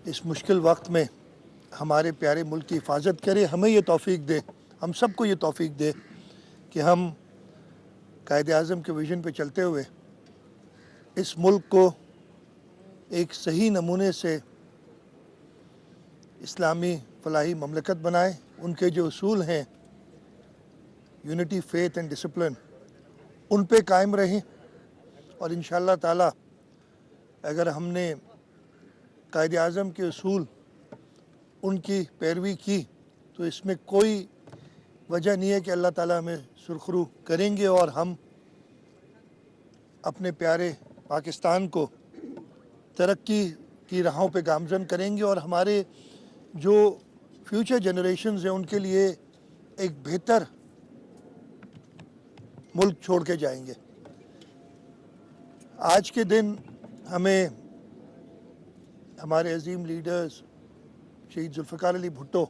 اس مشکل وقت میں ہمارے پیارے ملک کی حفاظت کرے، ہمیں یہ توفیق دے، ہم سب کو یہ توفیق دے کہ ہم قائد اعظم کے ویژن پہ چلتے ہوئے اس ملک کو ایک صحیح نمونے سے اسلامی فلاحی مملکت بنائیں۔ ان کے جو اصول ہیں یونٹی، فیتھ اینڈ ڈسپلن، ان پہ قائم رہیں، اور انشاءاللہ تعالی اگر ہم نے قائد اعظم کے اصول ان کی پیروی کی تو اس میں کوئی وجہ نہیں ہے کہ اللہ تعالیٰ ہمیں سرخرو کریں گے اور ہم اپنے پیارے پاکستان کو ترقی کی راہوں پہ گامزن کریں گے، اور ہمارے جو فیوچر جنریشنز ہیں ان کے لیے ایک بہتر ملک چھوڑ کے جائیں گے۔ آج کے دن ہمیں ہمارے عظیم لیڈرز شہید ذوالفقار علی بھٹو،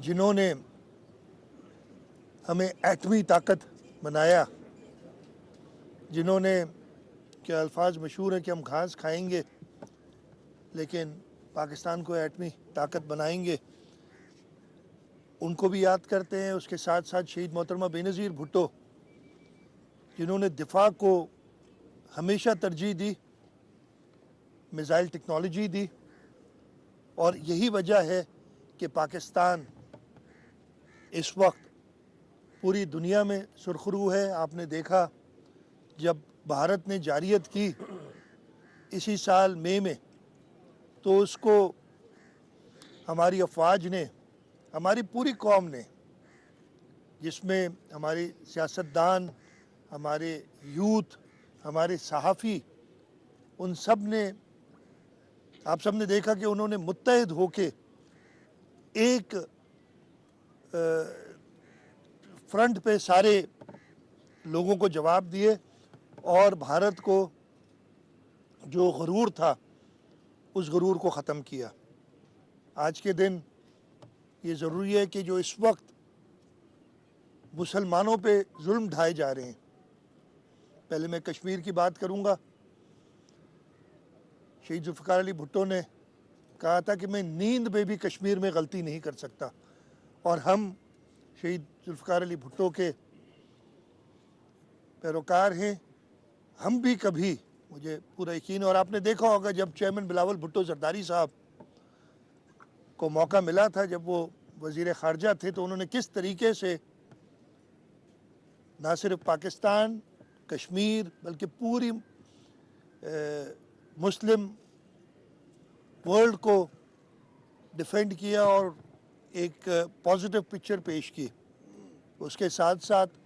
جنہوں نے ہمیں ایٹمی طاقت بنایا، جنہوں نے کہ الفاظ مشہور ہیں کہ ہم گھاس کھائیں گے لیکن پاکستان کو ایٹمی طاقت بنائیں گے، ان کو بھی یاد کرتے ہیں۔ اس کے ساتھ ساتھ شہید محترمہ بے نظیر بھٹو، جنہوں نے دفاع کو ہمیشہ ترجیح دی، میزائل ٹیکنالوجی دی، اور یہی وجہ ہے کہ پاکستان اس وقت پوری دنیا میں سرخرو ہے۔ آپ نے دیکھا جب بھارت نے جارحیت کی اسی سال مئی میں، تو اس کو ہماری افواج نے، ہماری پوری قوم نے، جس میں ہماری سیاستدان، ہمارے یوتھ، ہمارے صحافی، ان سب نے، آپ سب نے دیکھا کہ انہوں نے متحد ہو کے ایک فرنٹ پہ سارے لوگوں کو جواب دیے، اور بھارت کو جو غرور تھا اس غرور کو ختم کیا۔ آج کے دن یہ ضروری ہے کہ جو اس وقت مسلمانوں پہ ظلم ڈھائے جا رہے ہیں، پہلے میں کشمیر کی بات کروں گا۔ شہید ذوالفقار علی بھٹو نے کہا تھا کہ میں نیند میں بھی کشمیر میں غلطی نہیں کر سکتا، اور ہم شہید ذوالفقار علی بھٹو کے پیروکار ہیں۔ ہم بھی کبھی، مجھے پورا یقین ہے، اور آپ نے دیکھا ہوگا جب چیئرمین بلاول بھٹو زرداری صاحب کو موقع ملا تھا، جب وہ وزیر خارجہ تھے، تو انہوں نے کس طریقے سے نہ صرف پاکستان، کشمیر، بلکہ پوری مسلم ورلڈ کو ڈیفینڈ کیا اور ایک پازیٹیو پکچر پیش کی۔ اس کے ساتھ ساتھ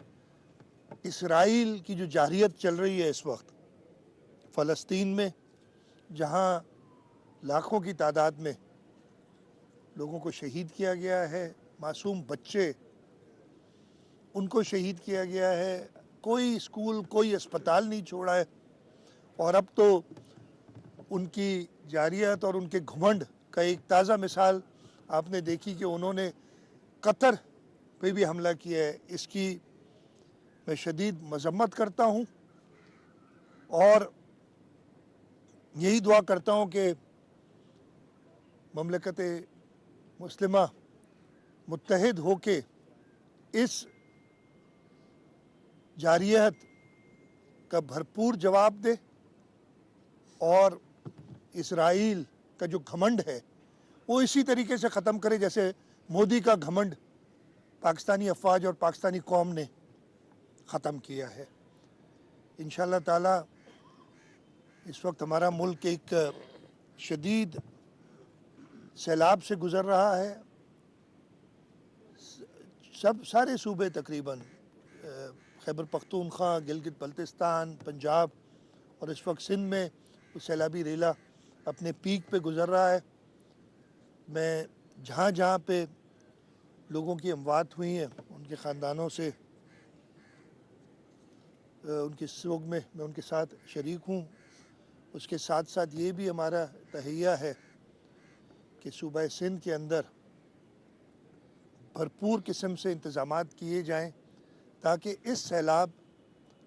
اسرائیل کی جو جارحیت چل رہی ہے اس وقت فلسطین میں، جہاں لاکھوں کی تعداد میں لوگوں کو شہید کیا گیا ہے، معصوم بچے، ان کو شہید کیا گیا ہے، کوئی اسکول، کوئی اسپتال نہیں چھوڑا ہے، اور اب تو ان کی جارحیت اور ان کے گھمنڈ کا ایک تازہ مثال آپ نے دیکھی کہ انہوں نے قطر پہ بھی حملہ کیا ہے۔ اس کی میں شدید مذمت کرتا ہوں، اور یہی دعا کرتا ہوں کہ مملکت مسلمہ متحد ہو کے اس جارحیت کا بھرپور جواب دے، اور اسرائیل کا جو گھمنڈ ہے وہ اسی طریقے سے ختم کرے جیسے مودی کا گھمنڈ پاکستانی افواج اور پاکستانی قوم نے ختم کیا ہے۔ انشاءاللہ تعالی اس وقت ہمارا ملک ایک شدید سیلاب سے گزر رہا ہے۔ سارے صوبے تقریباً، خیبر پختونخوا، گلگت بلتستان، پنجاب، اور اس وقت سندھ میں سیلابی ریلا اپنے پیک پہ گزر رہا ہے۔ میں جہاں جہاں پہ لوگوں کی اموات ہوئی ہیں ان کے خاندانوں سے ان کے سوگ میں ان کے ساتھ شریک ہوں۔ اس کے ساتھ ساتھ یہ بھی ہمارا تہیہ ہے کہ صوبہ سندھ کے اندر بھرپور قسم سے انتظامات کیے جائیں تاکہ اس سیلاب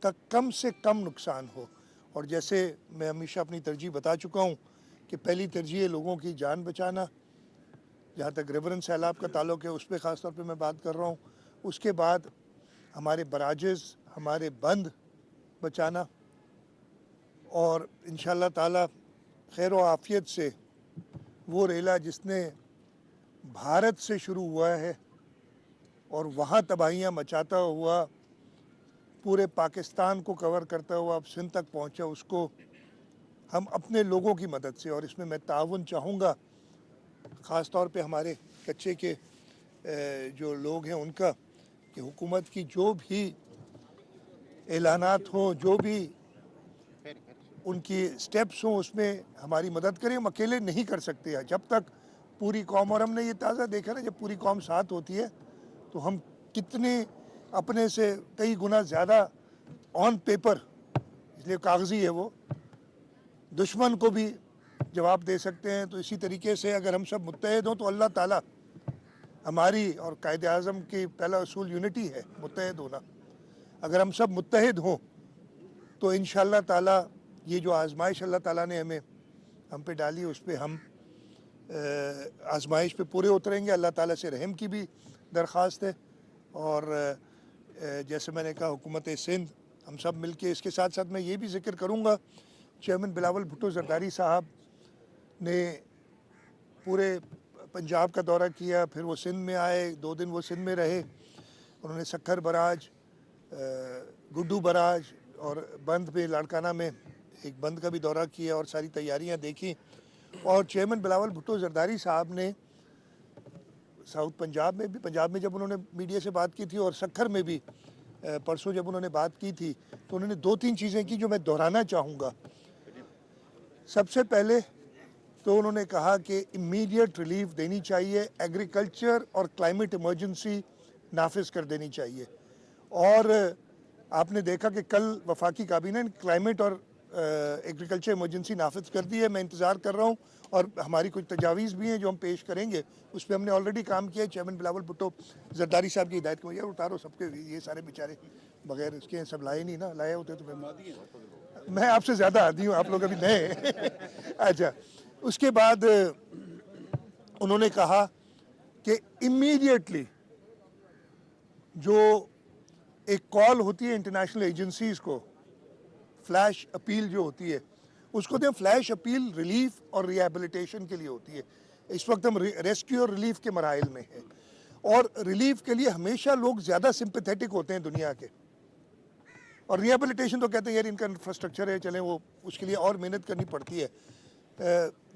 کا کم سے کم نقصان ہو۔ اور جیسے میں ہمیشہ اپنی ترجیح بتا چکا ہوں کہ پہلی ترجیح ہے لوگوں کی جان بچانا، جہاں تک ریورن سیلاب کا تعلق ہے اس پہ خاص طور پہ میں بات کر رہا ہوں. اس کے بعد ہمارے براجز، ہمارے بند بچانا، اور انشاءاللہ تعالی خیر و عافیت سے وہ ریلا جس نے بھارت سے شروع ہوا ہے اور وہاں تباہیاں مچاتا ہوا پورے پاکستان کو کور کرتا ہوا اب سندھ تک پہنچا، اس کو ہم اپنے لوگوں کی مدد سے، اور اس میں تعاون چاہوں گا خاص طور پہ ہمارے کچے کے جو لوگ ہیں ان کا، کہ حکومت کی جو بھی اعلانات ہوں، جو بھی ان کی سٹیپس ہوں، اس میں ہماری مدد کریں. ہم اکیلے نہیں کر سکتے ہیں جب تک پوری قوم، اور ہم نے یہ تازہ دیکھا نا، جب پوری قوم ساتھ ہوتی ہے تو ہم کتنے اپنے سے کئی گنا زیادہ آن پیپر، اس لیے کاغذی ہے وہ، دشمن کو بھی جواب دے سکتے ہیں. تو اسی طریقے سے اگر ہم سب متحد ہوں تو اللہ تعالیٰ ہماری، اور قائد اعظم کی پہلا اصول یونٹی ہے، متحد ہونا. اگر ہم سب متحد ہوں تو انشاءاللہ تعالیٰ یہ جو آزمائش اللہ تعالیٰ نے ہم پہ ڈالی، اس پہ ہم آزمائش پہ پورے اتریں گے. اللہ تعالیٰ سے رحم کی بھی درخواست ہے. اور جیسے میں نے کہا حکومت سندھ، ہم سب مل کے، اس کے ساتھ ساتھ میں یہ بھی ذکر کروں گا، چیئرمین بلاول بھٹو زرداری صاحب نے پورے پنجاب کا دورہ کیا، پھر وہ سندھ میں آئے، 2 دن وہ سندھ میں رہے. انہوں نے سکھر براج، گڈو براج اور بند پہ لاڑکانہ میں ایک بند کا بھی دورہ کیا اور ساری تیاریاں دیکھی. اور چیئرمین بلاول بھٹو زرداری صاحب نے ساؤتھ پنجاب میں بھی، پنجاب میں جب انہوں نے میڈیا سے بات کی تھی، اور سکھر میں بھی پرسوں جب انہوں نے بات کی تھی، تو انہوں نے 2-3 چیزیں کی جو میں دہرانا چاہوں گا. سب سے پہلے تو انہوں نے کہا کہ امیڈیٹ ریلیف دینی چاہیے، ایگریکلچر اور کلائمیٹ ایمرجنسی نافذ کر دینی چاہیے. اور آپ نے دیکھا کہ کل وفاقی کابینہ نے کلائمیٹ اور ایگریکلچر ایمرجنسی نافذ کر دی ہے. میں انتظار کر رہا ہوں، اور ہماری کچھ تجاویز بھی ہیں جو ہم پیش کریں گے، اس پہ ہم نے آلریڈی کام کیا ہے. چیئرمین بلاول بھٹو زرداری صاحب کی ہدایت کو، یار اتارو سب کے، یہ سارے بیچارے بغیر اس کے سب لائے نہیں نا، لائے ہوتے تو میں آپ سے زیادہ عادی ہوں، آپ لوگ ابھی نئے ہیں. اچھا، اس کے بعد انہوں نے کہا کہ امیڈیٹلی جو ایک کال ہوتی ہے انٹرنیشنل ایجنسیز کو، فلیش اپیل جو ہوتی ہے، اس کو دیں فلیش اپیل ریلیف اور ریہیبلیٹیشن کے لیے ہوتی ہے. اس وقت ہم ریسکیو اور ریلیف کے مراحل میں ہیں، اور ریلیف کے لیے ہمیشہ لوگ زیادہ سمپیتھیٹک ہوتے ہیں دنیا کے، اور ریہیبلیٹیشن تو کہتے ہیں یار ان کا انفراسٹرکچر ہے، چلیں وہ اس کے لیے اور محنت کرنی پڑتی ہے.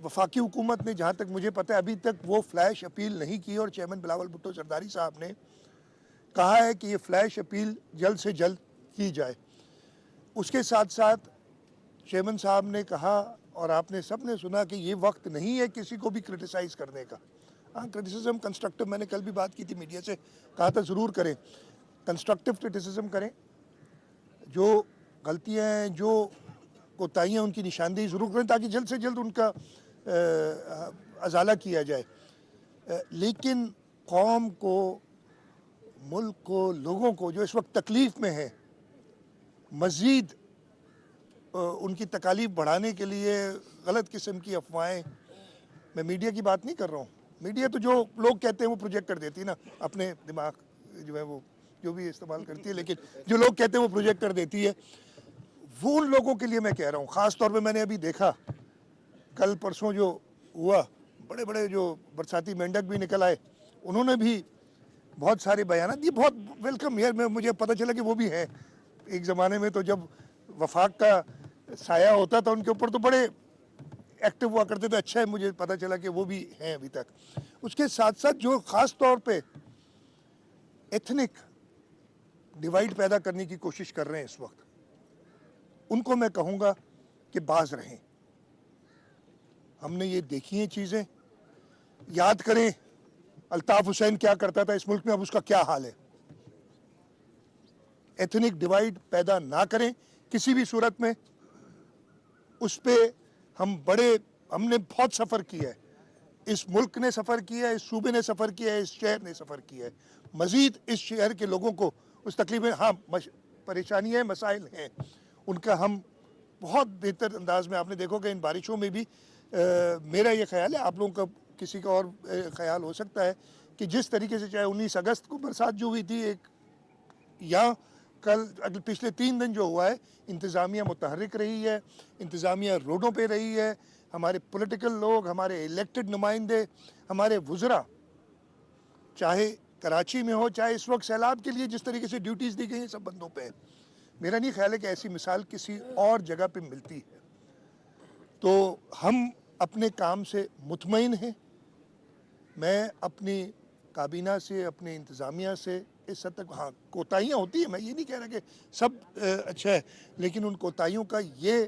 وفاقی حکومت نے جہاں تک مجھے پتہ ہے ابھی تک وہ فلیش اپیل نہیں کی، اور چیئرمین بلاول بھٹو زرداری صاحب نے کہا ہے کہ یہ فلیش اپیل جلد سے جلد کی جائے. اس کے ساتھ ساتھ چیئرمین صاحب نے کہا، اور آپ نے سب نے سنا، کہ یہ وقت نہیں ہے کسی کو بھی کرٹیسائز کرنے کا. ہاں، کرٹیسزم کنسٹرکٹیو، میں نے کل بھی بات کی تھی میڈیا سے، کہا تھا ضرور کریں، کنسٹرکٹیو کرٹیسزم کریں، جو غلطیاں ہیں، جو کوتاہیاں، ان کی نشاندہی ضرور کریں تاکہ جلد سے جلد ان کا ازالہ کیا جائے. لیکن قوم کو، ملک کو، لوگوں کو جو اس وقت تکلیف میں ہیں، مزید ان کی تکالیف بڑھانے کے لیے غلط قسم کی افواہیں، میں میڈیا کی بات نہیں کر رہا ہوں، میڈیا تو جو لوگ کہتے ہیں وہ پروجیکٹ کر دیتی ہے نا، اپنے دماغ جو ہے وہ جو بھی استعمال کرتی ہے، لیکن جو لوگ کہتے ہیں وہ پروجیکٹ کر دیتی ہے. وہ ان لوگوں کے لیے میں کہہ رہا ہوں، خاص طور پہ میں نے ابھی دیکھا کل پرسوں جو ہوا، بڑے بڑے جو برساتی مینڈک بھی نکل آئے، انہوں نے بھی بہت سارے بیانات، یہ بہت ویلکم ہے. مجھے پتہ چلا کہ وہ بھی ہیں. ایک زمانے میں تو جب وفاق کا سایہ ہوتا تھا ان کے اوپر تو بڑے ایکٹیو ہوا کرتے تھے. اچھا ہے، مجھے پتہ چلا کہ وہ بھی ہیں ابھی تک. اس کے ساتھ ساتھ جو خاص طور پہ ایتھنک ڈیوائیڈ پیدا کرنے کی کوشش کر رہے ہیں اس وقت، ان کو میں کہوں گا کہ باز رہیں. ہم نے یہ دیکھی ہیں چیزیں، یاد کریں الطاف حسین کیا کرتا تھا اس ملک میں، اب اس کا کیا حال ہے. ایتھنک ڈیوائیڈ پیدا نہ کریں کسی بھی صورت میں. اس پہ ہم نے بہت سفر کیا ہے، اس ملک نے سفر کیا ہے، اس صوبے نے سفر کیا ہے، اس شہر نے سفر کیا ہے. مزید اس شہر کے لوگوں کو اس تکلیف میں، ہاں پریشانیاں ہیں، مسائل ہیں، ان کا ہم بہت بہتر انداز میں، آپ نے دیکھو کہ ان بارشوں میں بھی میرا یہ خیال ہے, آپ لوگوں کا کسی کا اور خیال ہو سکتا ہے کہ جس طریقے سے چاہے 19 اگست کو برسات جو ہوئی تھی ایک, یا کل پچھلے 3 دن جو ہوا ہے, انتظامیہ متحرک رہی ہے, انتظامیہ روڈوں پہ رہی ہے, ہمارے پولیٹیکل لوگ, ہمارے الیکٹڈ نمائندے, ہمارے وزراء, چاہے کراچی میں ہو چاہے اس وقت سیلاب کے لیے جس طریقے سے ڈیوٹیز دی گئی ہیں, سب بندوں پہ. میرا نہیں خیال ہے کہ ایسی مثال کسی اور جگہ پہ ملتی ہے. تو ہم اپنے کام سے مطمئن ہیں. میں اپنی کابینہ سے, اپنے انتظامیہ سے اس حد تک, ہاں کوتاہیاں ہوتی ہیں, میں یہ نہیں کہہ رہا کہ سب اچھا ہے, لیکن ان کوتاہیوں کا یہ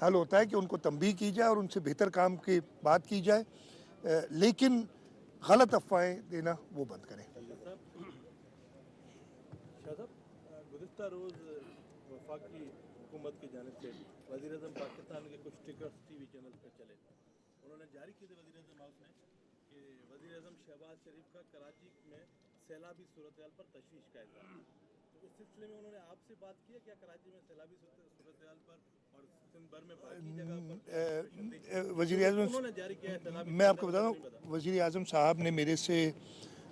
حل ہوتا ہے کہ ان کو تنبیہ کی جائے اور ان سے بہتر کام کی بات کی جائے, لیکن غلط افواہیں دینا وہ بند کریں. شاہ صاحب, گزشتہ روز وفاقی حکومت کی جانب سے وزیر اعظم پاکستان کے کچھ ٹکرز ٹی وی چینل پہ چلے. انہوں نے جاری کی تھے وزیر اعظم ہاؤس میں کہ وزیر اعظم شہباز شریف کا کراچی میں سیلابی صورتحال پر تشویش کا اظہار. تو اس سلسلے میں انہوں نے آپ سے بات کی ہے کیا کراچی میں سیلابی صورتحال پر اور سندھ بھر میں باقی جگہ پر وزیر اعظم, انہوں نے جاری کیا ہے سیلابی, میں آپ کو بتا دوں, وزیر اعظم صاحب نے میرے سے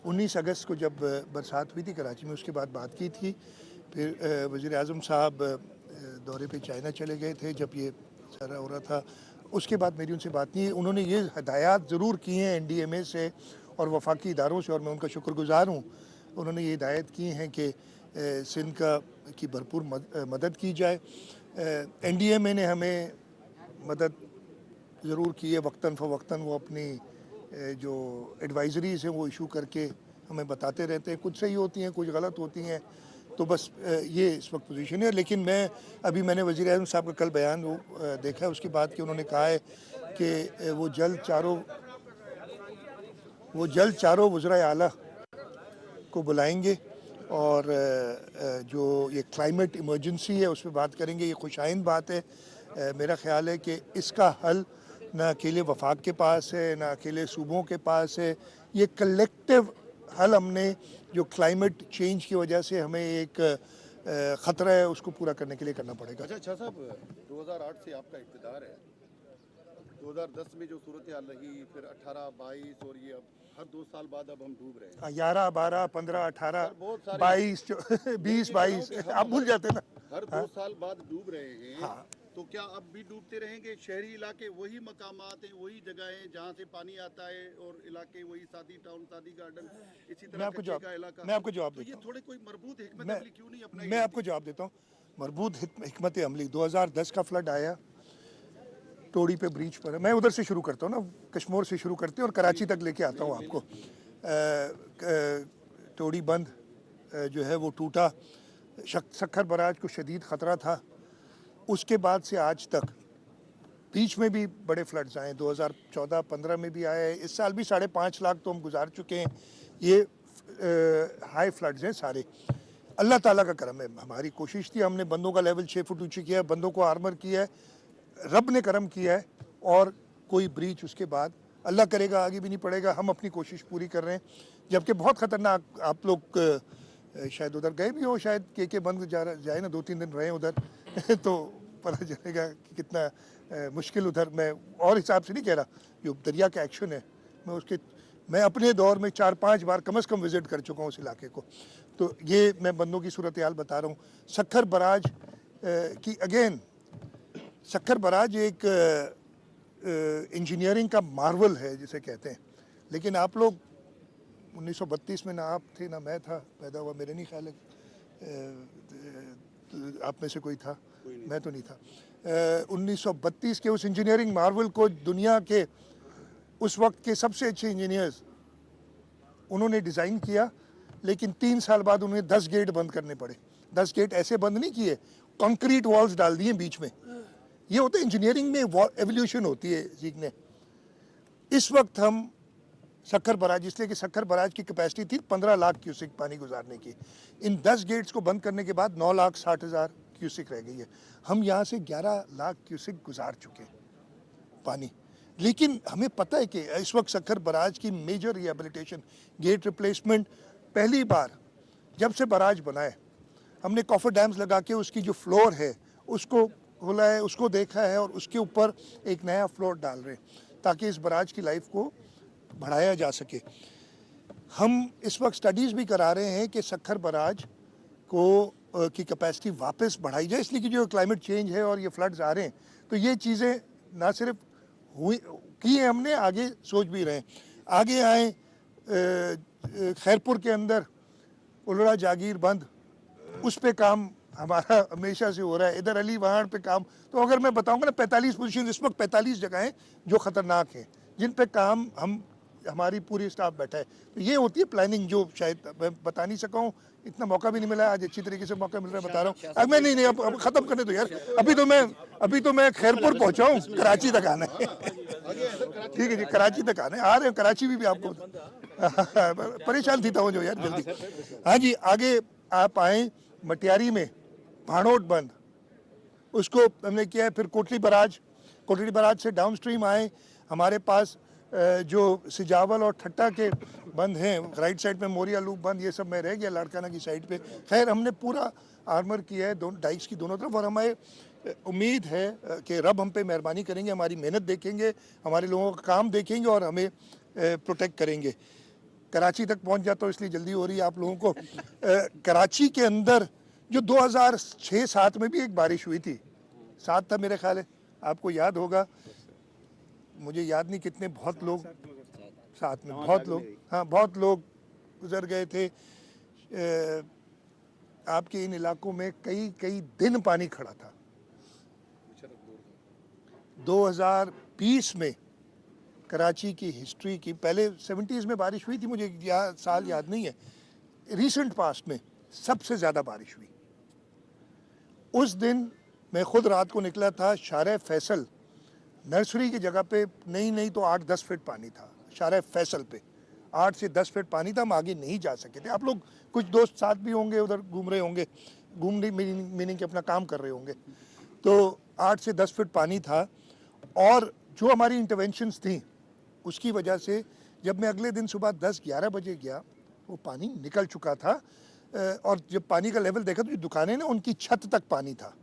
19 اگست کو جب برسات ہوئی تھی کراچی میں, اس کے بعد بات کی تھی. پھر وزیر اعظم صاحب دورے پہ چائنا چلے گئے تھے جب یہ سارا ہو رہا تھا. اس کے بعد میری ان سے بات نہیں ہے. انہوں نے یہ ہدایات ضرور کی ہیں این ڈی ایم اے سے اور وفاقی اداروں سے, اور میں ان کا شکر گزار ہوں. انہوں نے یہ ہدایت کی ہیں کہ سندھ کی بھرپور مدد کی جائے. این ڈی ایم اے نے ہمیں مدد ضرور کی ہے, وقتاً فوقتاً وہ اپنی جو ایڈوائزریز ہیں وہ ایشو کر کے ہمیں بتاتے رہتے ہیں, کچھ صحیح ہوتی ہیں کچھ غلط ہوتی ہیں. تو بس یہ اس وقت پوزیشن ہے. لیکن میں نے وزیر اعظم صاحب کا کل بیان دیکھا ہے, اس کے بعد کہ انہوں نے کہا ہے کہ وہ جلد چاروں وزرائے اعلیٰ کو بلائیں گے اور جو یہ کلائمیٹ ایمرجنسی ہے اس پہ بات کریں گے. یہ خوش آئند بات ہے. میرا خیال ہے کہ اس کا حل نہ اکیلے وفاق کے پاس ہے نہ اکیلے صوبوں کے پاس ہے. یہ کلیکٹیو حل ہم نے, جو کلائمیٹ چینج کی وجہ سے ہمیں ایک خطرہ ہے, اس کو پورا کرنے کے لیے کرنا پڑے گا. اچھا شاہ صاحب, 2008 سے آپ کا اقتدار ہے. 2010 میں جو صورتحال رہی, پھر 18, 22 اور یہ اب ہر 2 سال بعد اب ہم ڈوب رہے ہیں. 11, 12, 15, 18, 22, 20, 22 آپ بھول جاتے نا. ہر 2 سال بعد ڈوب رہے ہیں. تو کیا اب بھی ڈوبتے رہیں گے؟ شہری علاقے وہی مقامات ہیں, وہی جگہیں جہاں سے پانی آتا ہے, اور علاقے وہی سادی ٹاؤن, سادی گارڈن, اسی طرح کچے کا علاقہ. میں آپ کو جواب دیتا ہوں. یہ تھوڑے کوئی مربوط حکمت عملی کیوں نہیں اپنائی؟ میں آپ کو جواب دیتا ہوں. مربوط حکمت عملی 2010 کا فلڈ آیا ٹوڑی پہ بریچ پر. میں ادھر سے شروع کرتا ہوں نا, کشمور سے شروع کرتے ہیں اور کراچی تک لے کے آتا ہوں آپ کو. ٹوڑی بند جو ہے وہ ٹوٹا, سکھر براج کو شدید خطرہ تھا. اس کے بعد سے آج تک بیچ میں بھی بڑے فلڈز آئے ہیں, 2014-15 میں بھی آئے ہیں, اس سال بھی 5.5 لاکھ تو ہم گزار چکے ہیں. یہ ہائی فلڈز ہیں سارے. اللہ تعالیٰ کا کرم ہے. ہماری کوشش تھی, ہم نے بندوں کا لیول 6 فٹ اونچی کیا ہے, بندوں کو آرمر کیا ہے, رب نے کرم کیا ہے, اور کوئی بریچ اس کے بعد اللہ کرے گا آگے بھی نہیں پڑے گا. ہم اپنی کوشش پوری کر رہے ہیں, جبکہ بہت خطرناک. آپ لوگ شاید ادھر گئے بھی ہو, شاید کے بند جائے نا, 2-3 دن رہے ادھر تو پتہ چلے گا کہ کتنا مشکل ادھر. میں اور حساب سے نہیں کہہ رہا, جو دریا کا ایکشن ہے میں اپنے دور میں 4-5 بار کم از کم وزٹ کر چکا ہوں اس علاقے کو. تو یہ میں بندوں کی صورتحال بتا رہا ہوں. سکھر براج کی اگین, سکھر براج ایک انجینئرنگ کا مارول ہے جسے کہتے ہیں, لیکن آپ لوگ 1932 میں نہ آپ تھے نہ میں تھا پیدا ہوا, میرے نہیں خیال ہے آپ میں سے کوئی تھا, میں تو نہیں تھا. 1932 کے اس انجینئرنگ مارول کو دنیا کے اس وقت کے سب سے اچھے انجینئرز انہوں نے ڈیزائن کیا, لیکن 3 سال بعد انہیں 10 گیٹ بند کرنے پڑے. 10 گیٹ ایسے بند نہیں کیے, کنکریٹ والز ڈال دیے بیچ میں. یہ ہوتا ہے انجینئرنگ میں, ایولیوشن ہوتی ہے سیکھنے. اس وقت ہم سکھر براج, اس لیے کہ سکھر براج کی کیپیسٹی تھی 15 لاکھ کیوسک پانی گزارنے کی, ان 10 گیٹس کو بند کرنے کے بعد 9,60,000 کیوسک رہ گئی ہے. ہم یہاں سے 11 لاکھ کیوسک گزار چکے پانی. لیکن ہمیں پتہ ہے کہ اس وقت سکھر براج کی میجر ریہیبلیٹیشن, گیٹ ریپلیسمنٹ, پہلی بار جب سے براج بنا ہے ہم نے کافر ڈیمز لگا کے اس کی جو فلور ہے اس کو खोला है, उसको देखा है और उसके ऊपर एक नया फ्लोर डाल रहे हैं ताकि इस बराज की लाइफ को बढ़ाया जा सके। हम इस वक्त स्टडीज़ भी करा रहे हैं कि सक्खर बराज की कैपेसिटी वापस बढ़ाई जाए, इसलिए कि जो क्लाइमेट चेंज है और ये फ्लड्स आ रहे हैं, तो ये चीज़ें ना सिर्फ हुई की हैं हमने, आगे सोच भी रहे हैं। आगे आए खैरपुर के अंदर उलड़ा जागीर बंद, उस पे काम हमारा हमेशा से हो रहा है। इधर अली वहाड़ पे काम, तो अगर मैं बताऊंगा ना 45 पोजीशन, इस वक्त 45 जगहें जो ख़तरनाक हैं जिन पे काम हमारी पूरी स्टाफ बैठा है। तो ये होती है प्लानिंग, जो शायद मैं बता नहीं सका हूँ, इतना मौका भी नहीं मिला आज, अच्छी तरीके से मौका मिल रहा है, बता रहा हूँ। अब मैं नहीं अब ख़त्म करने दो यार, अभी तो मैं खैरपुर पहुँचा हूँ, कराची तक आना है। ठीक है जी, कराची तक आना है, आ रहे हैं कराची भी आपको परेशान थी था जो यार जल्दी। हाँ जी, आगे आप आए मटियारी में भाणोट बंद, उसको हमने किया है। फिर कोटली बराज से डाउन स्ट्रीम आए, हमारे पास जो सिजावल और ठट्टा के बंद हैं, राइट साइड पे मोरिया लूप बंद, ये सब में रह गया लाड़काना की साइड पे। खैर हमने पूरा आर्मर किया है दोनों डाइक्स की दोनों तरफ, और हमें उम्मीद है कि रब हम पे मेहरबानी करेंगे, हमारी मेहनत देखेंगे, हमारे लोगों का काम देखेंगे और हमें प्रोटेक्ट करेंगे। कराची तक पहुंच जाता हूँ इसलिए जल्दी हो रही है आप लोगों को। कराची के अंदर जो 2006-07 में भी एक बारिश हुई थी, 7 था मेरे ख्याल है, आपको याद होगा, मुझे याद नहीं कितने, बहुत लोग साथ में, बहुत लोग, हाँ बहुत लोग गुजर गए थे। आपके इन इलाकों में कई दिन पानी खड़ा था। 2020 में कराची की हिस्ट्री की, पहले 70s में बारिश हुई थी, मुझे साल याद नहीं है, रिसेंट पास्ट में सबसे ज़्यादा बारिश हुई। उस दिन मैं खुद रात को निकला था, शारे फैसल नर्सरी की जगह पे नहीं तो 8-10 फीट पानी था, शारे फैसल पे 8 से 10 फीट पानी था, हम आगे नहीं जा सके थे। आप लोग कुछ दोस्त साथ भी होंगे, उधर घूम रहे होंगे, घूमने मीनिंग के अपना काम कर रहे होंगे, तो 8 से 10 फीट पानी था। और जो हमारी इंटरवेंशंस थी उसकी वजह से जब मैं अगले दिन सुबह 10-11 बजे गया, वो पानी निकल चुका था। और जब पानी का लेवल देखा तो जो दुकानें ना, उनकी छत तक पानी था,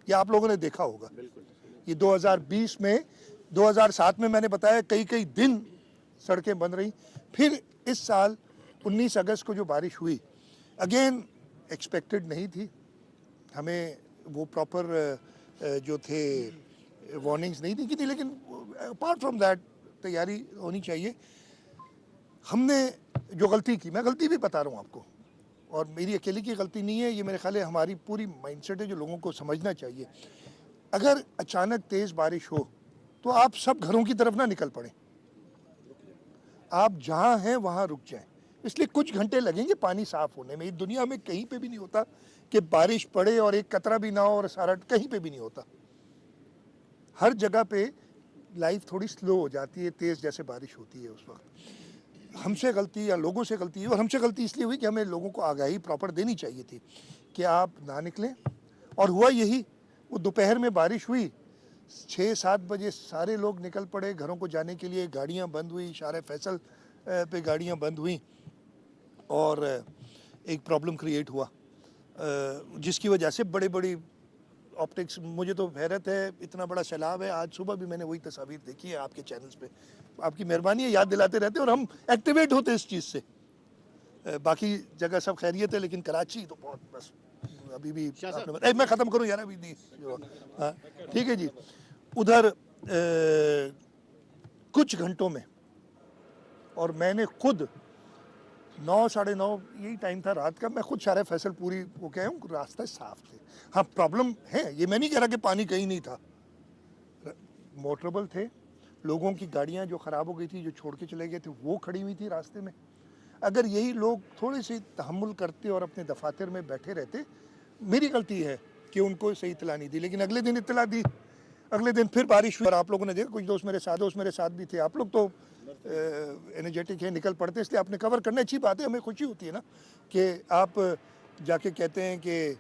ये आप लोगों ने देखा होगा। ये 2020 में, 2007 में मैंने बताया कई दिन सड़कें बंद रही। फिर इस साल 19 अगस्त को जो बारिश हुई, अगेन एक्सपेक्टेड नहीं थी, हमें वो प्रॉपर जो थे वार्निंग्स नहीं दी की थी, लेकिन अपार्ट फ्रॉम दैट तैयारी होनी चाहिए। हमने जो गलती की, मैं गलती भी बता रहा हूँ आपको, और मेरी अकेले की गलती नहीं है, ये मेरे ख्याल है हमारी पूरी माइंडसेट है जो लोगों को समझना चाहिए। अगर अचानक तेज़ बारिश हो तो आप सब घरों की तरफ ना निकल पड़े, आप जहाँ हैं वहाँ रुक जाएं, इसलिए कुछ घंटे लगेंगे पानी साफ होने में। दुनिया में कहीं पे भी नहीं होता कि बारिश पड़े और एक कतरा भी ना हो, और सारा कहीं पे भी नहीं होता। हर जगह पे लाइफ थोड़ी स्लो हो जाती है, तेज़ जैसे बारिश होती है उस वक्त। हमसे गलती या लोगों से गलती है, और हमसे गलती इसलिए हुई कि हमें लोगों को आगाही प्रॉपर देनी चाहिए थी कि आप ना निकलें, और हुआ यही। वो दोपहर में बारिश हुई, 6-7 बजे सारे लोग निकल पड़े घरों को जाने के लिए, गाड़ियाँ बंद हुई, शारे फैसल पे गाड़ियाँ बंद हुई, और एक प्रॉब्लम क्रिएट हुआ जिसकी वजह से बड़ी ऑप्टिक्स, मुझे तो हैरत है, इतना बड़ा सैलाब है। आज सुबह भी मैंने वही तस्वीर देखी है आपके चैनल्स पे, आपकी मेहरबानी है, याद दिलाते रहते हैं और हम एक्टिवेट होते इस चीज़ से। बाकी जगह सब खैरियत है, लेकिन कराची तो बहुत, बस अभी भी मैं ख़त्म करूँ यार, अभी हाँ ठीक है जी। उधर कुछ घंटों में, और मैंने खुद 9-9:30 यही टाइम था रात का, मैं खुद शारे फैसल पूरी वो कह हूँ, रास्ते साफ थे। हाँ प्रॉब्लम है, ये मैं नहीं कह रहा कि पानी कहीं नहीं था, मोटरेबल थे, लोगों की गाड़ियाँ जो ख़राब हो गई थी, जो छोड़ के चले गए थे, वो खड़ी हुई थी रास्ते में। अगर यही लोग थोड़े से तहम्मुल करते और अपने दफातर में बैठे रहते, मेरी गलती है कि उनको सही इत्तला नहीं दी, लेकिन अगले दिन इत्तला दी, अगले दिन फिर बारिश हुई, और आप लोगों ने देखा, कुछ दोस्त मेरे साथ भी थे। आप लोग तो एनर्जेटिक है, निकल पड़ते, इसलिए आपने कवर करना अच्छी बात है, हमें खुशी होती है ना कि आप जाके कहते हैं कि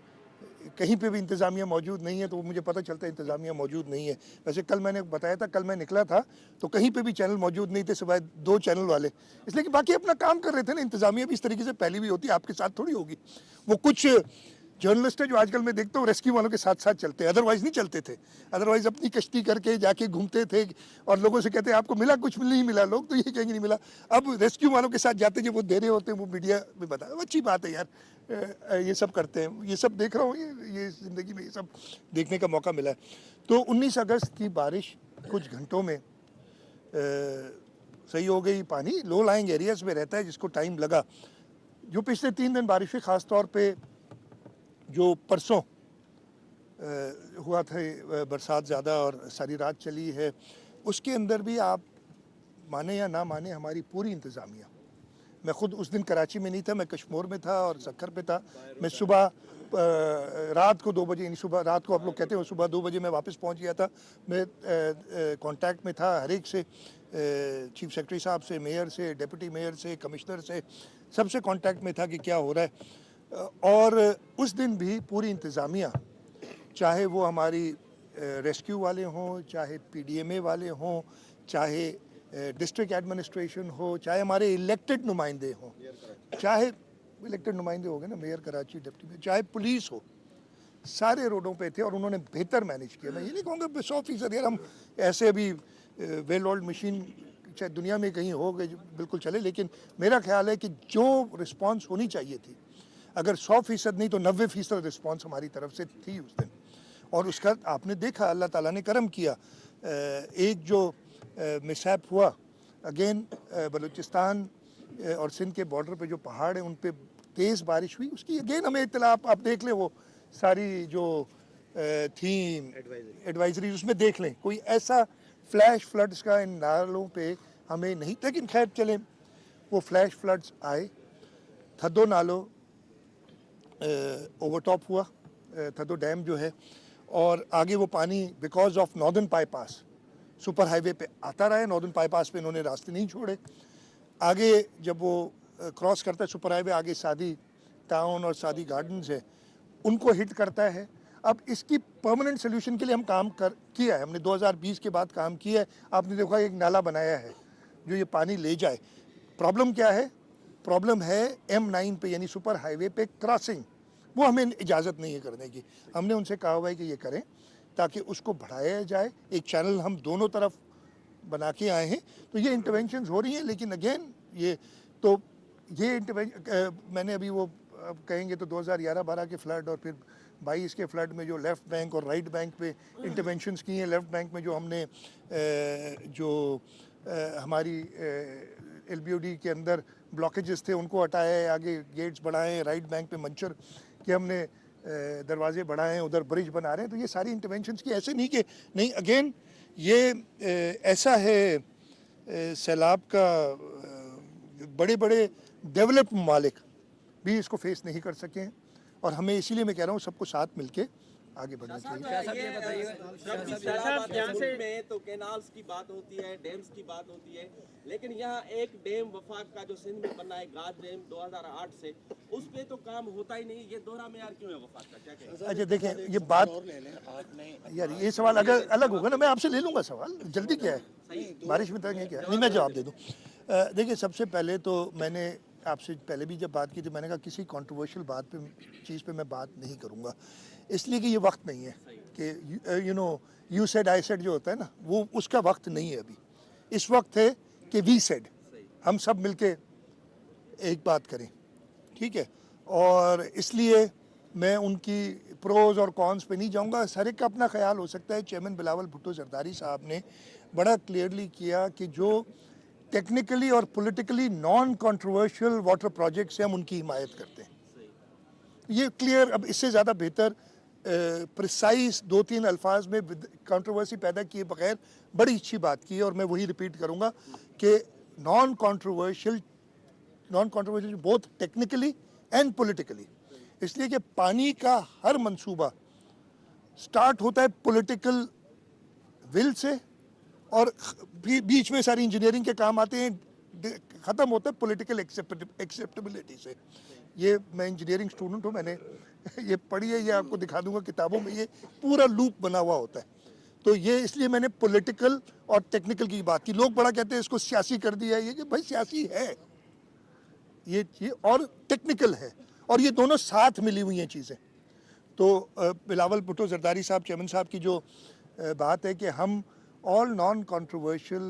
कहीं पे भी इंतज़ामिया मौजूद नहीं है, तो मुझे पता चलता है इंतज़ामिया मौजूद नहीं है। वैसे कल मैंने बताया था, कल मैं निकला था तो कहीं पे भी चैनल मौजूद नहीं थे सिवाय 2 चैनल वाले, इसलिए कि बाकी अपना काम कर रहे थे ना। इंतज़ामिया भी इस तरीके से पहले भी होती है, आपके साथ थोड़ी होगी। वो कुछ जर्नलिस्ट है जो आजकल मैं देखता हूँ रेस्क्यू वालों के साथ साथ चलते हैं, अदरवाइज नहीं चलते थे, अदरवाइज अपनी कश्ती करके जाके घूमते थे और लोगों से कहते हैं आपको मिला, कुछ नहीं मिला, लोग तो ये कहेंगे नहीं मिला। अब रेस्क्यू वालों के साथ जाते जो वो दे रहे होते हैं, वो मीडिया में बता, अच्छी बात है यार, ये सब करते हैं, ये सब देख रहा हूँ, ये ज़िंदगी में ये सब देखने का मौका मिला है। तो 19 अगस्त की बारिश कुछ घंटों में सही हो गई। पानी लो लाइंग एरियाज में रहता है जिसको टाइम लगा। जो पिछले 3 दिन बारिश हुई, ख़ास तौर पे जो परसों हुआ था बरसात ज़्यादा और सारी रात चली है, उसके अंदर भी आप माने या ना माने हमारी पूरी इंतज़ामिया, मैं ख़ुद उस दिन कराची में नहीं था, मैं कश्मीर में था और सक्खर पे था। मैं सुबह रात को 2 बजे, यानी सुबह रात को आप लोग कहते हो, सुबह 2 बजे मैं वापस पहुंच गया था। मैं कांटेक्ट में था हर एक से, चीफ सेक्रेटरी साहब से, मेयर से, डिप्टी मेयर से, कमिश्नर से, सबसे कांटेक्ट में था कि क्या हो रहा है। और उस दिन भी पूरी इंतज़ामिया, चाहे वो हमारी रेस्क्यू वाले हों, चाहे PDMA वाले हों, चाहे डिस्ट्रिक्ट एडमिनिस्ट्रेशन हो, चाहे हमारे इलेक्टेड नुमाइंदे हों, चाहे इलेक्टेड नुमाइंदे हो गए ना, मेयर कराची, डिप्टी मेयर, चाहे पुलिस हो, सारे रोडों पे थे और उन्होंने बेहतर मैनेज किया। मैं ये नहीं कहूँगा 100% यार हम ऐसे अभी वेल ओल्ड मशीन चाहे दुनिया में कहीं हो गए बिल्कुल चले, लेकिन मेरा ख्याल है कि जो रिस्पॉन्स होनी चाहिए थी, अगर 100% नहीं तो 90% रिस्पॉन्स हमारी तरफ से थी उस दिन। और उसका आपने देखा, अल्लाह ताला ने करम किया। एक जो मिसहैप हुआ अगेन बलूचिस्तान और सिंध के बॉर्डर पे जो पहाड़ हैं उन पे तेज़ बारिश हुई, उसकी अगेन हमें इत्तला, आप देख लें वो सारी जो थी एडवाइजरी, उसमें देख लें कोई ऐसा फ्लैश फ्लड्स का इन नालों पे हमें नहीं, लेकिन खैर चलें, वो फ्लैश फ्लड्स आए। थद्दो नालो ओवरटॉप हुआ, थद्दो डैम जो है, और आगे वो पानी because of northern bypass super highway पे आता रहा है। नॉर्दर्न बाईपास पे इन्होंने रास्ते नहीं छोड़े। आगे जब वो क्रॉस करता है सुपर हाईवे, आगे सादी टाउन और सादी गार्डन्स है, उनको हिट करता है। अब इसकी परमानेंट सोल्यूशन के लिए हम काम किया है, हमने 2020 के बाद काम किया है। आपने देखा एक नाला बनाया है जो ये पानी ले जाए। प्रॉब्लम क्या है? प्रॉब्लम है M9 पे, यानी सुपर हाईवे पे क्रॉसिंग, वो हमें इजाज़त नहीं है करने की। हमने उनसे कहा हुआ है कि ये करें ताकि उसको बढ़ाया जाए। एक चैनल हम दोनों तरफ बना के आए हैं, तो ये इंटरवेंशंस हो रही हैं। लेकिन अगेन ये मैंने अभी वो अब कहेंगे तो 2011-12 के फ्लड और फिर 22 के फ्लड में जो लेफ़्ट बैंक और राइट बैंक पे इंटरवेंशंस की हैं। लेफ़्ट बैंक में जो हमने हमारी LBOD के अंदर ब्लॉकेजेस थे उनको हटाया है, आगे गेट्स बढ़ाए हैं। राइट बैंक पे मंचर के हमने दरवाजे बढ़ाए हैं, उधर ब्रिज बना रहे हैं। तो ये सारी इंटरवेंशंस की, ऐसे नहीं कि नहीं। अगेन ये ऐसा है सैलाब का, बड़े बड़े डेवलप्ड ममालिक भी इसको फेस नहीं कर सके हैं, और हमें इसीलिए मैं कह रहा हूँ सबको साथ मिलके आगे बढ़ना चाहिए। में तो कैनाल्स की बात होती है, डैम्स की बात होती है, लेकिन यहाँ एक डैम वफाक का जो सिंध में बना है, गाज डैम 2008 से, उस पे तो काम होता ही नहीं। ये दोहरा मेयार क्यों है वफाक का, क्या कहें? अच्छा देखें, ये बात यार, ये सवाल अगर अलग होगा ना, मैं आपसे ले लूँगा सवाल, जल्दी क्या है, बारिश में तंग है क्या? नहीं, मैं जवाब दे दूँ। देखिए, सबसे पहले तो मैंने आपसे पहले भी जब बात की थी, मैंने कहा किसी कंट्रोवर्शियल चीज़ पे मैं बात नहीं करूँगा, इसलिए कि ये वक्त नहीं है कि यू सेड आई सेड जो होता है ना, वो उसका वक्त नहीं है अभी। इस वक्त है कि वी सेड, हम सब मिलके एक बात करें, ठीक है? और इसलिए मैं उनकी प्रोज और कॉन्स पे नहीं जाऊंगा। हर एक का अपना ख्याल हो सकता है। चेयरमैन बिलावल भुट्टो जरदारी साहब ने बड़ा क्लियरली किया कि जो टेक्निकली और politically non controversial water projects हैं, हम उनकी हिमायत करते हैं। ये क्लियर, अब इससे ज़्यादा बेहतर प्रिसाइज 2-3 अल्फाज में कंट्रोवर्सी पैदा किए बगैर बड़ी अच्छी बात की है। और मैं वही रिपीट करूँगा कि non controversial both technically and politically, इसलिए कि पानी का हर मंसूबा स्टार्ट होता है पॉलिटिकल विल से, और बीच में सारी इंजीनियरिंग के काम आते हैं, ख़त्म होता है पॉलिटिकल एक्सेप्टेबिलिटी से। ये मैं इंजीनियरिंग स्टूडेंट हूँ, मैंने ये पढ़ी है, ये आपको दिखा दूंगा किताबों में, ये पूरा लूप बना हुआ होता है। तो ये इसलिए मैंने पॉलिटिकल और टेक्निकल की बात की। लोग बड़ा कहते हैं इसको सियासी कर दिया, ये कि भाई सियासी है ये और टेक्निकल है, और ये दोनों साथ मिली हुई हैं चीज़ें। तो बिलावल भुट्टो जरदारी साहब चेयरमैन साहब की जो बात है कि हम all non controversial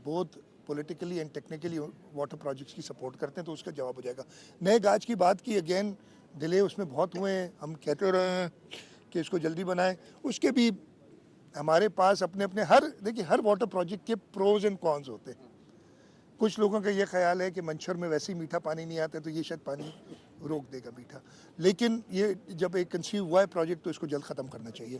both politically and technically water projects की सपोर्ट करते हैं, तो उसका जवाब हो जाएगा। नए गाज की बात की, अगेन डिले उसमें बहुत हुए हैं, हम कहते रहे हैं कि इसको जल्दी बनाएं। उसके भी हमारे पास अपने अपने देखिए हर वाटर प्रोजेक्ट के प्रोज एंड कॉन्स होते हैं। कुछ लोगों का ये ख्याल है कि मंशर में वैसे ही मीठा पानी नहीं आता तो ये शायद पानी रोक देगा मीठा, लेकिन ये जब एक कंसीव हुआ है प्रोजेक्ट तो इसको जल्द ख़त्म करना चाहिए।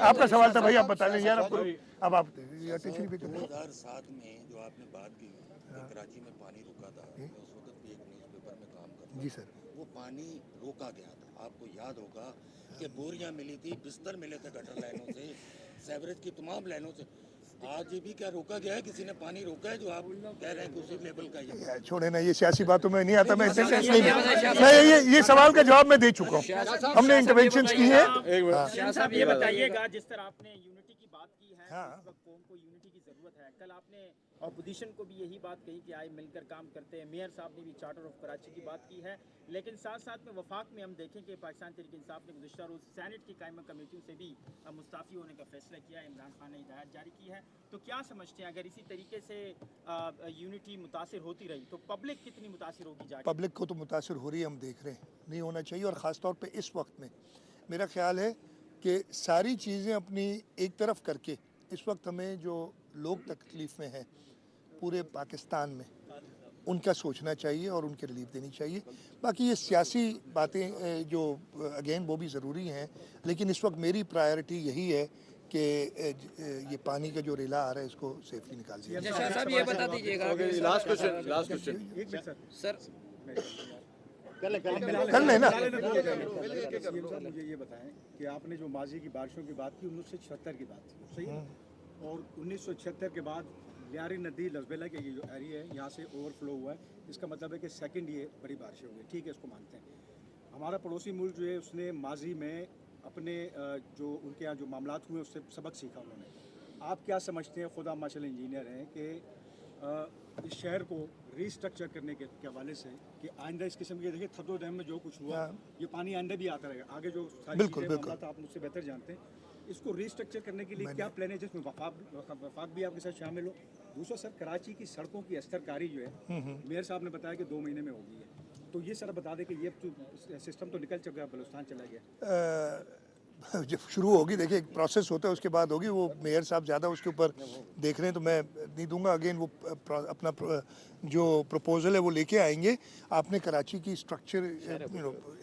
आपका सवाल था भाई, आप बता लें यार। अब आप अटेंशन भी करें। 2007 में जो आपने बात की कराची में पानी रुका था, मैं उस वक्त भी एक न्यूज़पेपर में काम करता जी सर, वो पानी रोका गया था। आपको याद होगा कि बोरियां मिली थी, बिस्तर मिले थे गटर लाइनों से, सेवरेज की तमाम लाइनों से। आज भी क्या रोका गया है? किसी ने पानी रोका है? जो आप कह रहे हैं कि उसी लेवल का ये छोड़े ना, ये सियासी बातों में नहीं आता। मैं ये सवाल का जवाब मैं दे चुका हूँ, हमने इंटरवेंशन की है। साहब ये बताइएगा, जिस तरह आपने यूनिटी की बात की है, इस वक्त कौम को यूनिटी की जरूरत है। कल आपने अपोजिशन को भी यही बात कही कि आए मिलकर काम करते हैं। मेयर साहब ने भी चार्टर ऑफ कराची की बात की है, लेकिन साथ साथ में वफाक में हम देखें कि पाकिस्तान तहरीक इंसाफ ने गुज़श्ता रोज़ सेनेट की कायमा कमेटियों से भी मुस्ताफ़ी होने का फैसला किया है। इमरान खान ने हिदायत जारी की है। तो क्या समझते हैं, अगर इसी तरीके से यूनिटी मुतासिर होती रही तो पब्लिक कितनी मुतासिर होगी जाके? पब्लिक को तो मुतासिर हो रही है, हम देख रहे हैं, नहीं होना चाहिए। और ख़ास तौर पे इस वक्त में मेरा ख्याल है कि सारी चीज़ें अपनी एक तरफ करके इस वक्त हमें जो लोग तकलीफ़ में हैं पूरे पाकिस्तान में, उनका सोचना चाहिए और उनकी रिलीफ देनी चाहिए। बाकी ये सियासी बातें जो अगेन वो भी ज़रूरी हैं, लेकिन इस वक्त मेरी प्रायोरिटी यही है कि ये पानी का जो रिला आ रहा है इसको सेफली निकाल दिया जाए। साहब ये बता दीजिएगा, लास्ट क्वेश्चन सर कर लें ना। मुझे ये बताएं कि आपने जो माजी की बारिशों की बात की 1976 की बात थी, सही है? और 1976 के बाद लियारी नदी लसबेला के ये जो एरिया है यहाँ से ओवरफ्लो हुआ है, इसका मतलब है कि सेकंड ये बड़ी बारिशें हुई, ठीक है, इसको मानते हैं। हमारा पड़ोसी मुल्क जो है उसने माजी में अपने जो उनके यहाँ जो मामलात हुए उससे सबक सीखा उन्होंने। आप क्या समझते हैं, खुद आप माशाल्लाह इंजीनियर हैं, कि इस शहर को रीस्ट्रक्चर करने के हवाले से कि आइंदा इस किस्म के, देखिए थदो डैम में जो कुछ हुआ ये पानी आइंदा भी आता रहेगा, आगे जो सारी चीज़ें मामलात आप मुझसे बेहतर जानते हैं, इसको रीस्ट्रक्चर करने के लिए क्या प्लान है, जिसमें वफाक भी आपके साथ शामिल हो? दूसरा सर, कराची की सड़कों की अस्तरकारी जो है मेयर साहब ने बताया कि 2 महीने में होगी है, तो ये सर बता दें कि ये सिस्टम तो निकल चुका है, बलूचिस्तान चला गया। जब शुरू होगी, देखिए एक प्रोसेस होता है, उसके बाद होगी। वो मेयर साहब ज़्यादा उसके ऊपर देख रहे हैं तो मैं नहीं दूंगा। अगेन वो अपना जो प्रपोजल है वो लेके आएंगे। आपने कराची की स्ट्रक्चर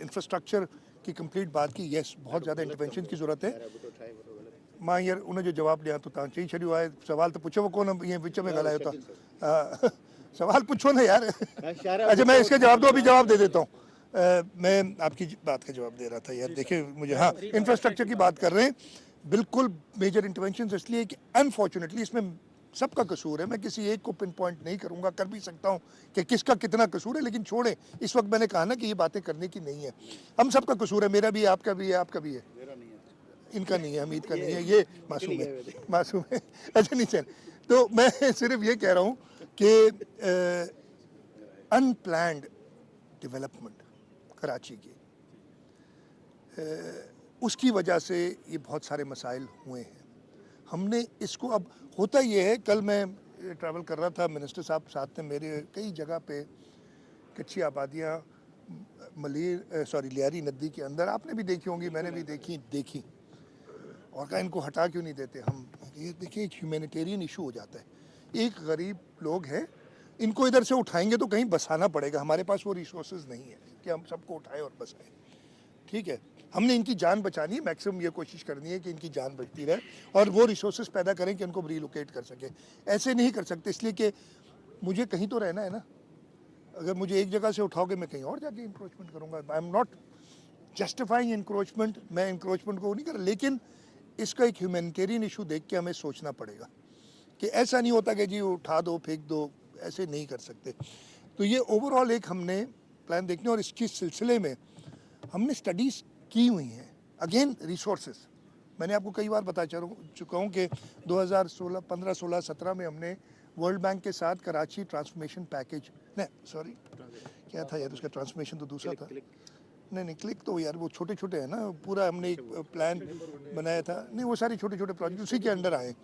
इंफ्रास्ट्रक्चर की कंप्लीट बात की, यस बहुत ज़्यादा इंटरवेंशन की ज़रूरत है। मां यार उन्हें जो जवाब लिया तो तव्हां चई छॾियो आहे, सवाल तो पूछो, वो कौन ये विच में ॻाल्हायो था, सवाल पूछो ना यार। अच्छा मैं इसका जवाब दो, अभी जवाब दे देता हूँ। मैं आपकी बात का जवाब दे रहा था यार। देखिए मुझे, हाँ, इंफ्रास्ट्रक्चर की बात कर रहे हैं, बिल्कुल मेजर इंटरवेंशन इसलिए कि अनफॉर्चुनेटली इसमें सबका कसूर है। मैं किसी एक को पिन पॉइंट नहीं करूंगा, कर भी सकता हूं कि किसका कितना कसूर है, लेकिन छोड़े, इस वक्त मैंने कहा ना कि ये बातें करने की नहीं है। हम सबका कसूर है, मेरा भी है, आपका भी है, आपका भी है, इनका नहीं है, हमीद का नहीं है, ये मासूम है, मासूम है। अच्छा नहीं चल, तो मैं सिर्फ ये कह रहा हूँ कि अनप्लैंड डेवलपमेंट कराची की, उसकी वजह से ये बहुत सारे मसाइल हुए हैं। हमने इसको, अब होता ये है, कल मैं ट्रैवल कर रहा था, मिनिस्टर साहब साथ में मेरे, कई जगह पे कच्ची आबादियाँ लियारी नदी के अंदर आपने भी देखी होंगी, मैंने भी देखी और कहा इनको हटा क्यों नहीं देते हम। ये देखिए एक ह्यूमैनिटेरियन इशू हो जाता है। एक गरीब लोग हैं, इनको इधर से उठाएंगे तो कहीं बसाना पड़ेगा, हमारे पास वो रिसोर्सेज नहीं है कि हम सबको उठाएं और बसाएं। ठीक है, हमने इनकी जान बचानी है, मैक्सिमम ये कोशिश करनी है कि इनकी जान बचती रहे और वो रिसोर्सेज पैदा करें कि इनको रिलोकेट कर सके। ऐसे नहीं कर सकते, इसलिए कि मुझे कहीं तो रहना है ना। अगर मुझे एक जगह से उठाओगे मैं कहीं और जाके इंक्रोचमेंट करूँगा। I am not justifying encroachment, मैं इंक्रोचमेंट को नहीं कर रहा, लेकिन इसका एक ह्यूमैनिटेरियन इशू देख के हमें सोचना पड़ेगा कि ऐसा नहीं होता कि जी उठा दो फेंक दो, ऐसे नहीं कर सकते। तो ये ओवरऑल एक हमने प्लान देखने, और इसके सिलसिले में हमने स्टडीज़ की हुई हैं। अगेन रिसोर्सेज, मैंने आपको कई बार बता चुका हूँ कि 2016, 15, 16, 17 में हमने वर्ल्ड बैंक के साथ कराची ट्रांसफॉर्मेशन पैकेज, नहीं सॉरी क्या था यार उसका ट्रांसफॉर्मेशन तो दूसरा था, नहीं क्लिक तो यार वो छोटे छोटे हैं ना, पूरा हमने एक प्लान बनाया था, नहीं वो सारे छोटे छोटे प्रोजेक्ट उसी के अंडर आए,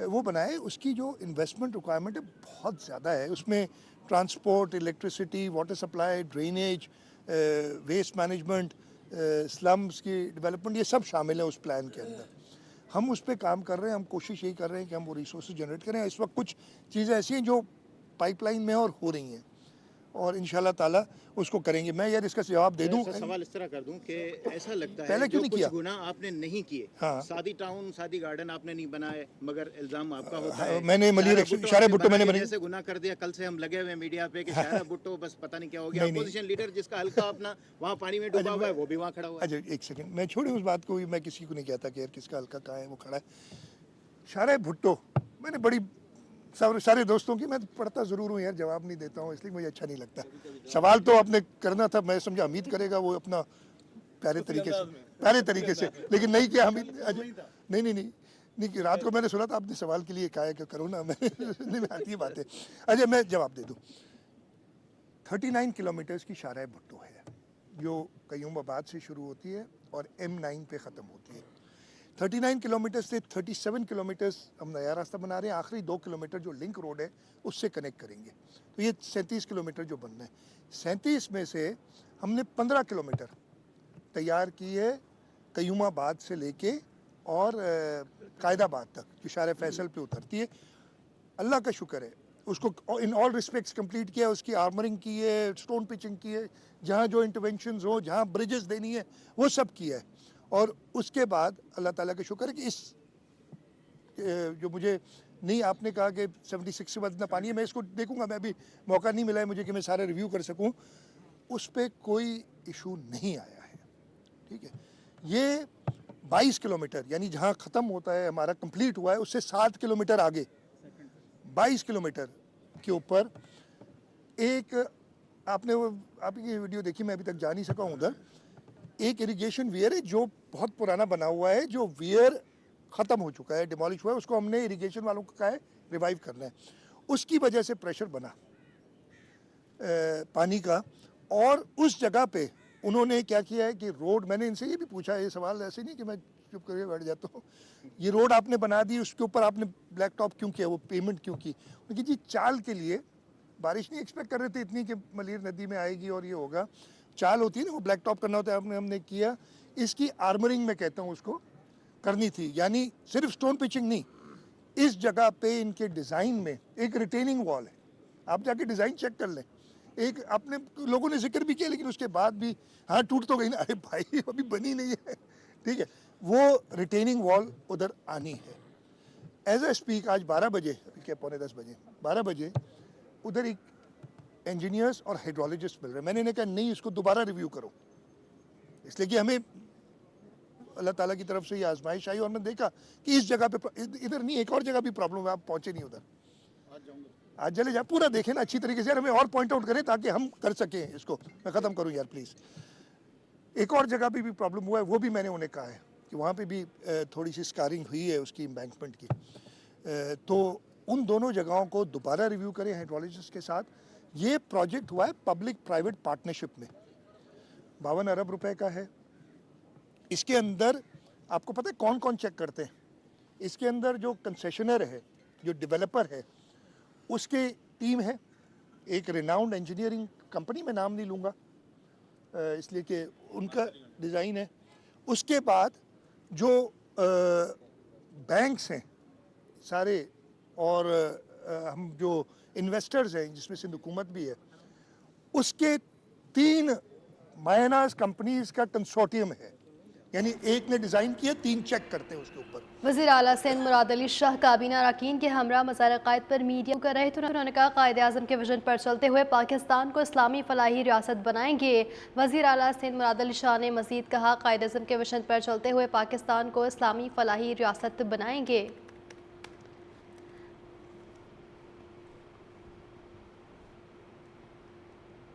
वो बनाए। उसकी जो इन्वेस्टमेंट रिक्वायरमेंट है बहुत ज़्यादा है, उसमें transport, electricity, water supply, drainage, waste management, slums की डेवलपमेंट, ये सब शामिल है उस प्लान के अंदर। हम उस पर काम कर रहे हैं, हम कोशिश यही कर रहे हैं कि हम वो रिसोर्सेज जनरेट करें। इस वक्त कुछ चीज़ें ऐसी हैं जो पाइपलाइन में और हो रही हैं और इंशाल्लाह ताला उसको करेंगे। मैं यार इसका जवाब दे दूं, सवाल इस तरह कर दूं कि ऐसा लगता है पहले क्यों नहीं किया? गुनाह आपने नहीं किए, हाँ। शादी टाउन, शादी गार्डन आपने नहीं बनाए, मगर इल्जाम आपका होता हाँ, है मैंने मलिर इशारे भुट्टो मैंने बनाई, ऐसे गुनाह कर दिया। कल से हम लगे हुए मीडिया पे कि शायरा भुट्टो बस पता नहीं क्या हो गया, नहीं, अपोजिशन लीडर जिसका हल्का अपना वहाँ पानी में डूबा हुआ है वो भी वहाँ खड़ा हुआ है। अच्छा एक सेकंड, मैं छोड़े उस बात को, मैं किसी को नहीं कहता कि यार किसका हल्का कहाँ है, वो खड़ा है। शारे भुट्टो मैंने बड़ी सारे दोस्तों की मैं पढ़ता ज़रूर हूँ यार, जवाब नहीं देता हूँ इसलिए मुझे अच्छा नहीं लगता। सवाल तो आपने करना था, मैं समझा हमीद करेगा वो अपना प्यारे तरीके से, लेकिन नहीं किया हमीद। नहीं कि रात को मैंने सुना था आपने सवाल के लिए कहा है कि करो ना, मैं नहीं आती है बातें। अच्छा मैं जवाब दे दूँ, 39 किलोमीटर्स की शारा भुट्टो है जो कयूमाबाद से शुरू होती है और M9 पे ख़त्म होती है। 39 किलोमीटर से 37 किलोमीटर्स हम नया रास्ता बना रहे हैं, आखिरी 2 किलोमीटर जो लिंक रोड है उससे कनेक्ट करेंगे, तो ये 37 किलोमीटर जो बनना है। 37 में से हमने 15 किलोमीटर तैयार की है कयूमाबाद से लेके और कायदाबाद तक जो शारे फैसल पे उतरती है। अल्लाह का शुक्र है उसको इन ऑल रिस्पेक्ट्स कंप्लीट किया, उसकी आर्मरिंग की है, स्टोन पिचिंग की है, जहाँ जो इंटरवेंशंस हो, जहाँ ब्रिजेस देनी है वो सब किया है। और उसके बाद अल्लाह ताला का शुक्र है कि इस जो मुझे नहीं, आपने कहा कि 76 से बाद इतना पानी है, मैं इसको देखूंगा, मैं अभी मौका नहीं मिला है मुझे कि मैं सारे रिव्यू कर सकूं, उस पर कोई इशू नहीं आया है। ठीक है, ये 22 किलोमीटर यानी जहां ख़त्म होता है हमारा कंप्लीट हुआ है उससे 7 किलोमीटर आगे 22 किलोमीटर के ऊपर एक, आपने वो आपकी वीडियो देखी, मैं अभी तक जा नहीं सका हूँ उधर, एक इरिगेशन वियर है जो बहुत पुराना बना हुआ है, जो वियर ख़त्म हो चुका है, डिमोलिश हुआ है, उसको हमने इरिगेशन वालों को कहा है रिवाइव करना है। उसकी वजह से प्रेशर बना पानी का, और उस जगह पे उन्होंने क्या किया है कि रोड, मैंने इनसे ये भी पूछा, ये सवाल ऐसे नहीं कि मैं चुप करके बैठ जाता हूँ, ये रोड आपने बना दी, उसके ऊपर आपने ब्लैक टॉप क्यों किया, वो पेमेंट क्यों की? उनकी जी चाल के लिए, बारिश नहीं एक्सपेक्ट कर रहे थे इतनी कि मलिर नदी में आएगी और ये होगा, चाल होती है ना, वो ब्लैक टॉप करना होता है, हमने किया। इसकी आर्मरिंग में कहता हूँ उसको करनी थी, यानी सिर्फ स्टोन पिचिंग नहीं, इस जगह पे इनके डिज़ाइन में एक रिटेनिंग वॉल है, आप जाके डिज़ाइन चेक कर लें, एक आपने लोगों ने जिक्र भी किया लेकिन उसके बाद भी हाँ टूट तो गई ना, अरे भाई अभी बनी नहीं है। ठीक है, वो रिटेनिंग वॉल उधर आनी है। एज ए स्पीक आज 12 बजे, क्या 9:45 बजे, 12 बजे उधर एक इंजीनियर्स और हाइड्रोलॉजिस्ट मिल रहे हैं। मैंने इन्हें कहा नहीं, इसको दोबारा रिव्यू करो, इसलिए कि हमें अल्लाह ताला की तरफ से ये आजमाइश आई और मैंने देखा कि इस जगह पे, इधर नहीं एक और जगह भी प्रॉब्लम है, आप पहुंचे नहीं उधर, आज चले जा पूरा देखें ना अच्छी तरीके से, हमें और पॉइंट आउट करें ताकि हम कर सकें इसको। मैं ख़त्म करूं यार प्लीज़। एक और जगह पे भी प्रॉब्लम हुआ है, वो भी मैंने उन्हें कहा है कि वहाँ पे भी थोड़ी सी स्कारिंग हुई है उसकी एम्बैंकमेंट की, तो उन दोनों जगहों को दोबारा रिव्यू करें हाइड्रोलॉजिस्ट के साथ। ये प्रोजेक्ट हुआ है पब्लिक प्राइवेट पार्टनरशिप में, 52 अरब रुपए का है। इसके अंदर आपको पता है कौन कौन चेक करते हैं? इसके अंदर जो कंसेशनर है, जो डेवलपर है, उसकी टीम है, एक रिनाउंड इंजीनियरिंग कंपनी, में नाम नहीं लूँगा इसलिए कि उनका डिज़ाइन है। उसके बाद जो बैंक्स हैं सारे और हम जो इन्वेस्टर्स हैं जिसमें सिंध हुकूमत भी है, उसके 3 मायनाज कंपनीज़ का कंसोर्टियम है, यानी एक ने डिज़ाइन किया, 3 चेक करते हैं उसके ऊपर। वज़ीर आला सिंध मुराद अली शाह काबीना अरकान के हमरा मज़ार क़ायद पर मीडिया कर रहे थे। उन्होंने कहा कायदे आज़म के विजन पर चलते हुए पाकिस्तान को इस्लामी फलाही रियासत बनाएंगे। वज़ीर आला सिंध मुराद अली शाह ने मज़ीद कहा कायदे आज़म के विजन पर चलते हुए पाकिस्तान को इस्लामी फलाही रियासत बनाएंगे।